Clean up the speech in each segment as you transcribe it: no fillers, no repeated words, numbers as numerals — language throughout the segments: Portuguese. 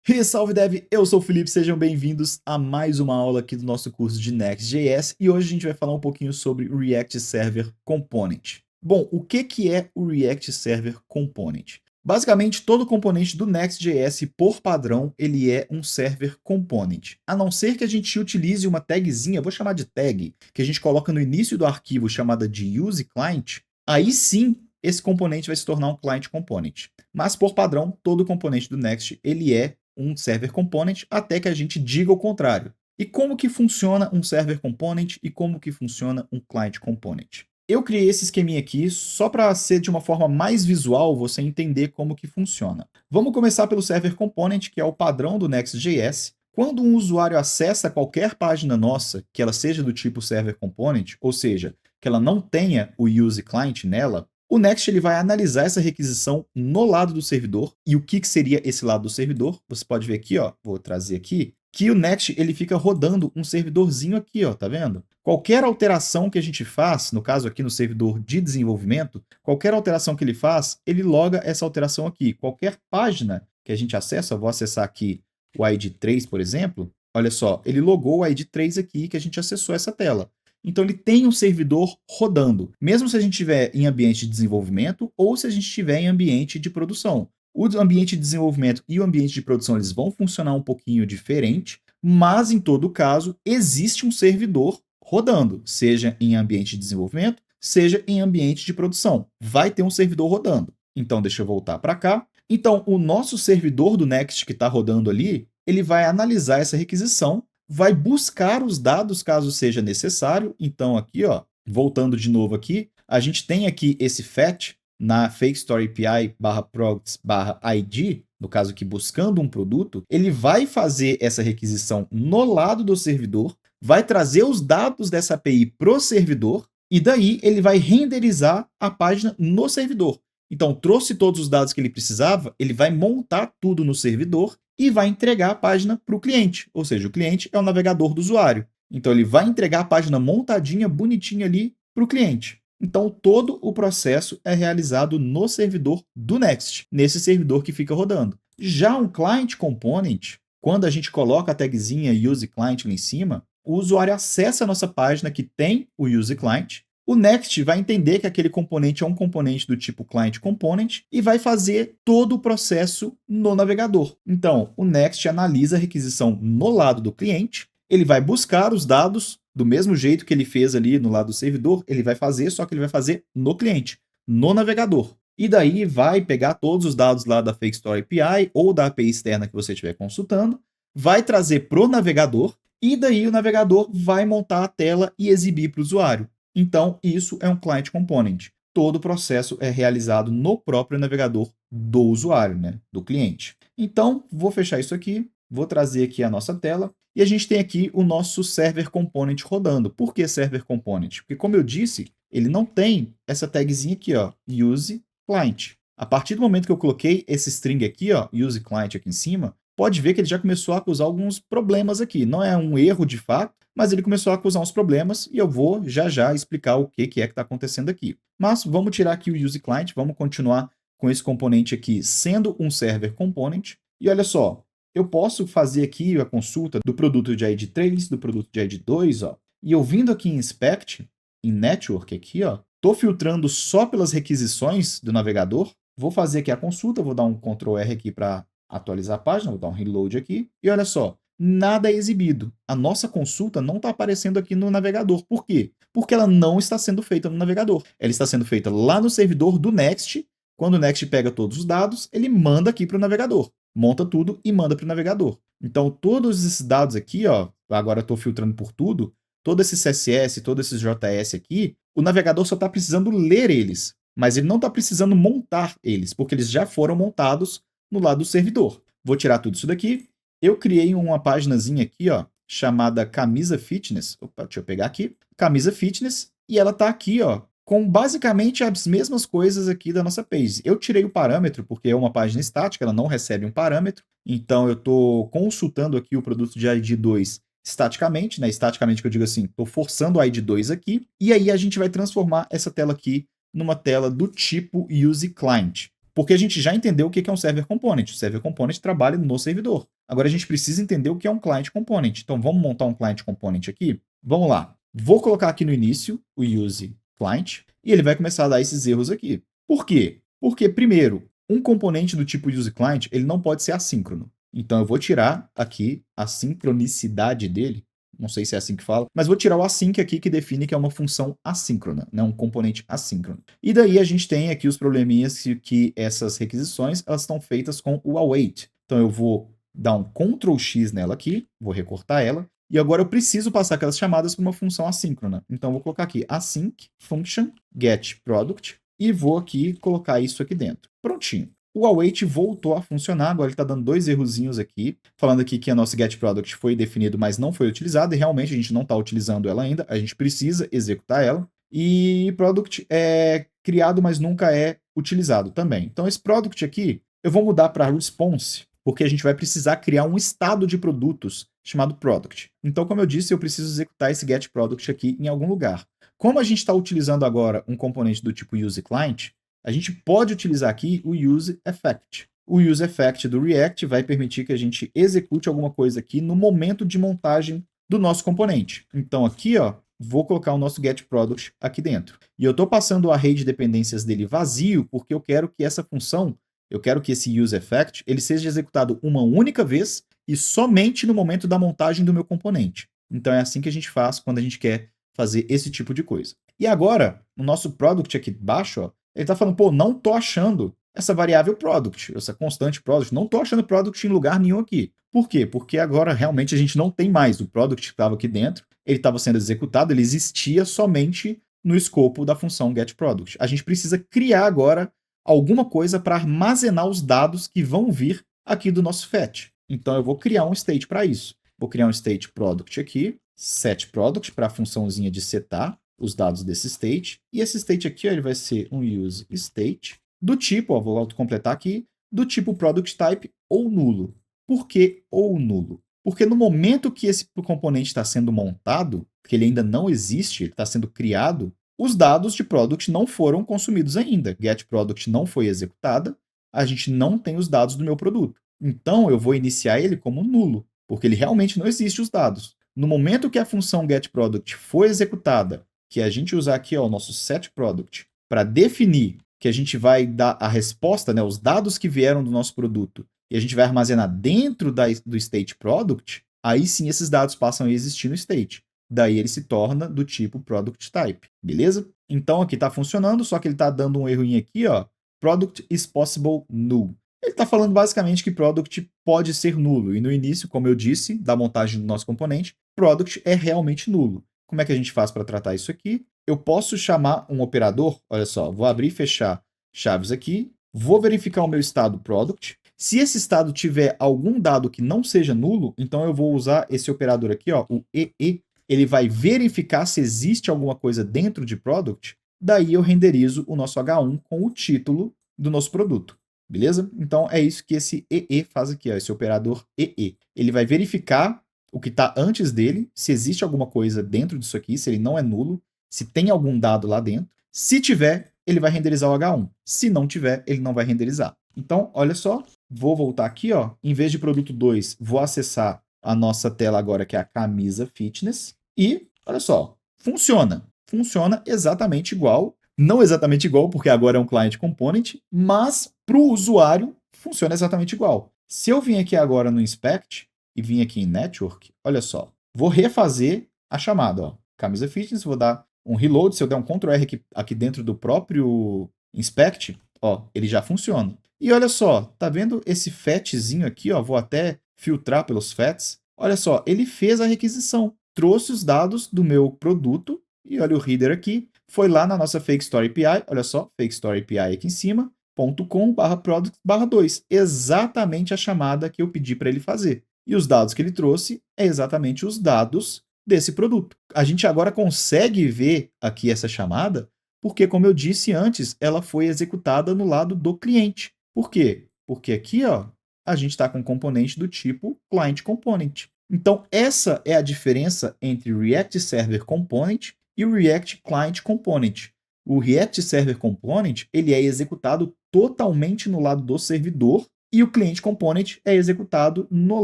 E salve dev, eu sou o Felipe, sejam bem-vindos a mais uma aula aqui do nosso curso de Next.js e hoje a gente vai falar um pouquinho sobre o React Server Component. Bom, o que é o React Server Component? Basicamente, todo componente do Next.js, por padrão, ele é um Server Component. A não ser que a gente utilize uma tagzinha, vou chamar de tag, que a gente coloca no início do arquivo chamada de useClient, aí sim esse componente vai se tornar um Client Component. Mas, por padrão, todo componente do Next ele é um Server Component até que a gente diga o contrário. E como que funciona um Server Component e como que funciona um Client Component? Eu criei esse esqueminha aqui só para ser de uma forma mais visual, você entender como que funciona. Vamos começar pelo Server Component, que é o padrão do Next.js. Quando um usuário acessa qualquer página nossa, que ela seja do tipo Server Component, ou seja, que ela não tenha o useClient nela, o Next ele vai analisar essa requisição no lado do servidor. E o que seria esse lado do servidor? Você pode ver aqui, ó, vou trazer aqui, que o Next ele fica rodando um servidorzinho aqui, ó, tá vendo? Qualquer alteração que a gente faz, no caso aqui no servidor de desenvolvimento, qualquer alteração que ele faz, ele loga essa alteração aqui. Qualquer página que a gente acessa, eu vou acessar aqui o ID 3, por exemplo, olha só, ele logou o ID 3 aqui que a gente acessou essa tela. Então ele tem um servidor rodando, mesmo se a gente estiver em ambiente de desenvolvimento ou se a gente estiver em ambiente de produção. O ambiente de desenvolvimento e o ambiente de produção eles vão funcionar um pouquinho diferente, mas em todo caso existe um servidor rodando, seja em ambiente de desenvolvimento, seja em ambiente de produção. Vai ter um servidor rodando. Então deixa eu voltar para cá. Então o nosso servidor do Next que está rodando ali, ele vai analisar essa requisição, vai buscar os dados caso seja necessário. Então aqui, ó, voltando de novo aqui, a gente tem aqui esse fetch na fakestory.py/procs/id, no caso aqui buscando um produto, ele vai fazer essa requisição no lado do servidor, vai trazer os dados dessa API para o servidor e daí ele vai renderizar a página no servidor. Então trouxe todos os dados que ele precisava, ele vai montar tudo no servidor e vai entregar a página para o cliente, ou seja, o cliente é o navegador do usuário. Então ele vai entregar a página montadinha, bonitinha ali para o cliente. Então todo o processo é realizado no servidor do Next, nesse servidor que fica rodando. Já um Client Component, quando a gente coloca a tagzinha useClient lá em cima, o usuário acessa a nossa página que tem o useClient, o Next vai entender que aquele componente é um componente do tipo Client Component e vai fazer todo o processo no navegador. Então, o Next analisa a requisição no lado do cliente, ele vai buscar os dados do mesmo jeito que ele fez ali no lado do servidor, ele vai fazer, só que ele vai fazer no cliente, no navegador. E daí vai pegar todos os dados lá da Fakestory API ou da API externa que você estiver consultando, vai trazer para o navegador e daí o navegador vai montar a tela e exibir para o usuário. Então, isso é um Client Component. Todo o processo é realizado no próprio navegador do usuário, né, do cliente. Então, vou fechar isso aqui, vou trazer aqui a nossa tela e a gente tem aqui o nosso Server Component rodando. Por que Server Component? Porque, como eu disse, ele não tem essa tagzinha aqui, ó, Use Client. A partir do momento que eu coloquei esse string aqui, ó, Use Client aqui em cima, pode ver que ele já começou a acusar alguns problemas aqui. Não é um erro de fato, mas ele começou a acusar uns problemas e eu vou já explicar o que é que está acontecendo aqui. Mas vamos tirar aqui o useClient, vamos continuar com esse componente aqui sendo um Server Component. E olha só, eu posso fazer aqui a consulta do produto de ID 3, do produto de ID 2, ó, e eu vindo aqui em Inspect, em Network aqui, ó, estou filtrando só pelas requisições do navegador, vou fazer aqui a consulta, vou dar um Ctrl R aqui para atualizar a página, vou dar um reload aqui, e olha só, nada é exibido. A nossa consulta não está aparecendo aqui no navegador. Por quê? Porque ela não está sendo feita no navegador. Ela está sendo feita lá no servidor do Next. Quando o Next pega todos os dados, ele manda aqui para o navegador. Monta tudo e manda para o navegador. Então, todos esses dados aqui, ó, agora eu estou filtrando por tudo, todo esse CSS, todo esse JS aqui, o navegador só está precisando ler eles, mas ele não está precisando montar eles, porque eles já foram montados no lado do servidor. Vou tirar tudo isso daqui. Eu criei uma paginazinha aqui, ó, chamada Camisa Fitness. Opa, deixa eu pegar aqui. Camisa Fitness. E ela tá aqui, ó, com basicamente as mesmas coisas aqui da nossa page. Eu tirei o parâmetro, porque é uma página estática, ela não recebe um parâmetro. Então, eu estou consultando aqui o produto de ID 2 estaticamente, né? Estaticamente que eu digo assim, estou forçando o ID 2 aqui. E aí a gente vai transformar essa tela aqui numa tela do tipo useClient. Porque a gente já entendeu o que é um Server Component. O Server Component trabalha no servidor. Agora a gente precisa entender o que é um Client Component. Então vamos montar um Client Component aqui? Vamos lá. Vou colocar aqui no início o use client e ele vai começar a dar esses erros aqui. Por quê? Porque, primeiro, um componente do tipo use client ele não pode ser assíncrono. Então eu vou tirar aqui a sincronicidade dele. Não sei se é assim que fala, mas vou tirar o async aqui que define que é uma função assíncrona, né? Um componente assíncrono. E daí a gente tem aqui os probleminhas que essas requisições elas estão feitas com o await. Então eu vou dar um Ctrl X nela aqui, vou recortar ela, e agora eu preciso passar aquelas chamadas para uma função assíncrona. Então eu vou colocar aqui async function get product e vou aqui colocar isso aqui dentro. Prontinho. O await voltou a funcionar, agora ele está dando 2 errozinhos aqui, falando aqui que a nossa getProduct foi definido, mas não foi utilizado, e realmente a gente não está utilizando ela ainda, a gente precisa executar ela. E product é criado, mas nunca é utilizado também. Então esse product aqui, eu vou mudar para response, porque a gente vai precisar criar um estado de produtos chamado product. Então, como eu disse, eu preciso executar esse getProduct aqui em algum lugar. Como a gente está utilizando agora um componente do tipo useClient, a gente pode utilizar aqui o useEffect. O useEffect do React vai permitir que a gente execute alguma coisa aqui no momento de montagem do nosso componente. Então aqui, ó, vou colocar o nosso getProduct aqui dentro. E eu estou passando o array de dependências dele vazio porque eu quero que essa função, eu quero que esse useEffect ele seja executado uma única vez e somente no momento da montagem do meu componente. Então é assim que a gente faz quando a gente quer fazer esse tipo de coisa. E agora, no nosso product aqui embaixo, ó, ele está falando, pô, não tô achando essa variável product, essa constante product, não tô achando product em lugar nenhum aqui. Por quê? Porque agora realmente a gente não tem mais o product que estava aqui dentro, ele estava sendo executado, ele existia somente no escopo da função getProduct. A gente precisa criar agora alguma coisa para armazenar os dados que vão vir aqui do nosso fetch. Então eu vou criar um state para isso. Vou criar um state product aqui, setProduct para a funçãozinha de setar os dados desse state, e esse state aqui ó, ele vai ser um use state do tipo, ó, vou autocompletar aqui, do tipo product type ou nulo. Por que ou nulo? Porque no momento que esse componente está sendo montado, que ele ainda não existe, ele está sendo criado, os dados de product não foram consumidos ainda. GetProduct não foi executada, a gente não tem os dados do meu produto. Então eu vou iniciar ele como nulo, porque ele realmente não existe os dados. No momento que a função getProduct foi executada, que a gente usar aqui ó, o nosso setProduct para definir que a gente vai dar a resposta, né, os dados que vieram do nosso produto, e a gente vai armazenar dentro do state product, aí sim esses dados passam a existir no state. Daí ele se torna do tipo product type, beleza? Então aqui está funcionando, só que ele está dando um errinho aqui, ó, product is possible null. Ele está falando basicamente que product pode ser nulo, e no início, como eu disse, da montagem do nosso componente, product é realmente nulo. Como é que a gente faz para tratar isso aqui? Eu posso chamar um operador, olha só, vou abrir e fechar chaves aqui, vou verificar o meu estado product. Se esse estado tiver algum dado que não seja nulo, então eu vou usar esse operador aqui, ó, o EE. Ele vai verificar se existe alguma coisa dentro de product, daí eu renderizo o nosso H1 com o título do nosso produto. Beleza? Então é isso que esse EE faz aqui, ó, esse operador EE. Ele vai verificar o que está antes dele, se existe alguma coisa dentro disso aqui, se ele não é nulo, se tem algum dado lá dentro. Se tiver, ele vai renderizar o H1. Se não tiver, ele não vai renderizar. Então, olha só, vou voltar aqui, ó, em vez de produto 2, vou acessar a nossa tela agora, que é a camisa fitness, e, olha só, funciona. Funciona exatamente igual, não exatamente igual, porque agora é um client component, mas para o usuário funciona exatamente igual. Se eu vim aqui agora no inspect, e vim aqui em Network, olha só, vou refazer a chamada, ó, camisa fitness, vou dar um reload, se eu der um Ctrl R aqui dentro do próprio inspect, ó, ele já funciona. E olha só, tá vendo esse fetzinho aqui, ó, vou até filtrar pelos fets, olha só, ele fez a requisição, trouxe os dados do meu produto, e olha o header aqui, foi lá na nossa Fake Story API, olha só, Fake Story API aqui em cima, .com/product/2, exatamente a chamada que eu pedi para ele fazer. E os dados que ele trouxe é exatamente os dados desse produto. A gente agora consegue ver aqui essa chamada, porque, como eu disse antes, ela foi executada no lado do cliente. Por quê? Porque aqui ó, a gente está com um componente do tipo Client Component. Então, essa é a diferença entre o React Server Component e o React Client Component. O React Server Component ele é executado totalmente no lado do servidor, e o client component é executado no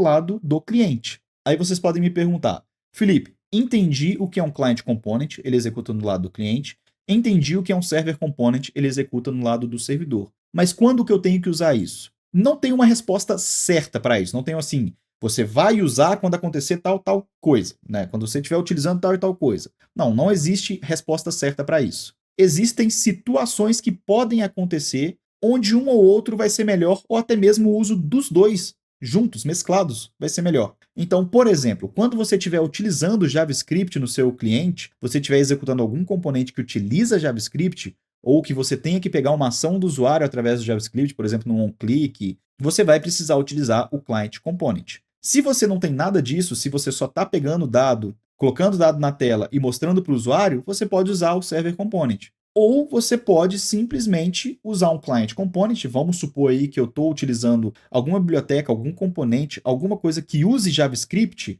lado do cliente. Aí vocês podem me perguntar, Felipe, entendi o que é um client component, ele executa no lado do cliente, entendi o que é um server component, ele executa no lado do servidor. Mas quando que eu tenho que usar isso? Não tem uma resposta certa para isso, não tem assim, você vai usar quando acontecer tal coisa, né? Quando você estiver utilizando tal e tal coisa. Não, não existe resposta certa para isso. Existem situações que podem acontecer onde um ou outro vai ser melhor, ou até mesmo o uso dos dois juntos, mesclados, vai ser melhor. Então, por exemplo, quando você estiver utilizando JavaScript no seu cliente, você estiver executando algum componente que utiliza JavaScript, ou que você tenha que pegar uma ação do usuário através do JavaScript, por exemplo, num onClick, você vai precisar utilizar o client component. Se você não tem nada disso, se você só está pegando dado, colocando dado na tela e mostrando para o usuário, você pode usar o server component. Ou você pode simplesmente usar um client component. Vamos supor aí que eu estou utilizando alguma biblioteca, algum componente, alguma coisa que use JavaScript,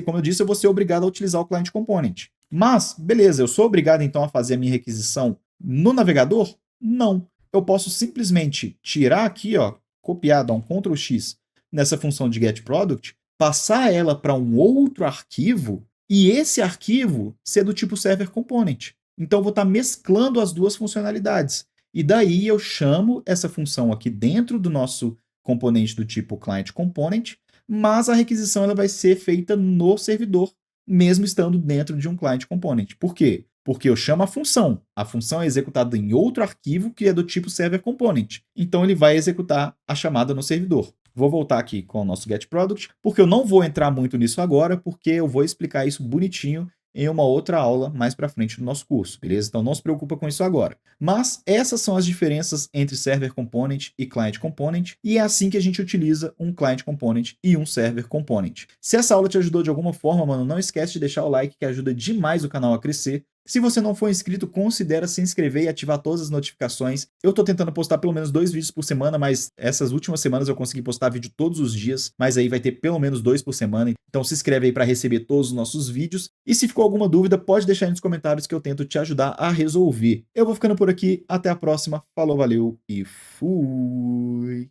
como eu disse, eu vou ser obrigado a utilizar o client component. Mas, beleza, eu sou obrigado então a fazer a minha requisição no navegador? Não. Eu posso simplesmente tirar aqui, ó, copiar, dar um Ctrl X nessa função de getProduct, passar ela para um outro arquivo e esse arquivo ser do tipo server component. Então eu vou estar mesclando as duas funcionalidades. E daí eu chamo essa função aqui dentro do nosso componente do tipo client component, mas a requisição ela vai ser feita no servidor, mesmo estando dentro de um client component. Por quê? Porque eu chamo a função. A função é executada em outro arquivo que é do tipo server component. Então ele vai executar a chamada no servidor. Vou voltar aqui com o nosso getProduct, porque eu não vou entrar muito nisso agora, porque eu vou explicar isso bonitinho em uma outra aula mais para frente no nosso curso, beleza? Então não se preocupa com isso agora. Mas essas são as diferenças entre Server Component e Client Component, e é assim que a gente utiliza um Client Component e um Server Component. Se essa aula te ajudou de alguma forma, mano, não esquece de deixar o like, que ajuda demais o canal a crescer. Se você não for inscrito, considera se inscrever e ativar todas as notificações. Eu tô tentando postar pelo menos 2 vídeos por semana, mas essas últimas semanas eu consegui postar vídeo todos os dias, mas aí vai ter pelo menos 2 por semana. Então se inscreve aí para receber todos os nossos vídeos. E se ficou alguma dúvida, pode deixar aí nos comentários que eu tento te ajudar a resolver. Eu vou ficando por aqui, até a próxima. Falou, valeu e fui!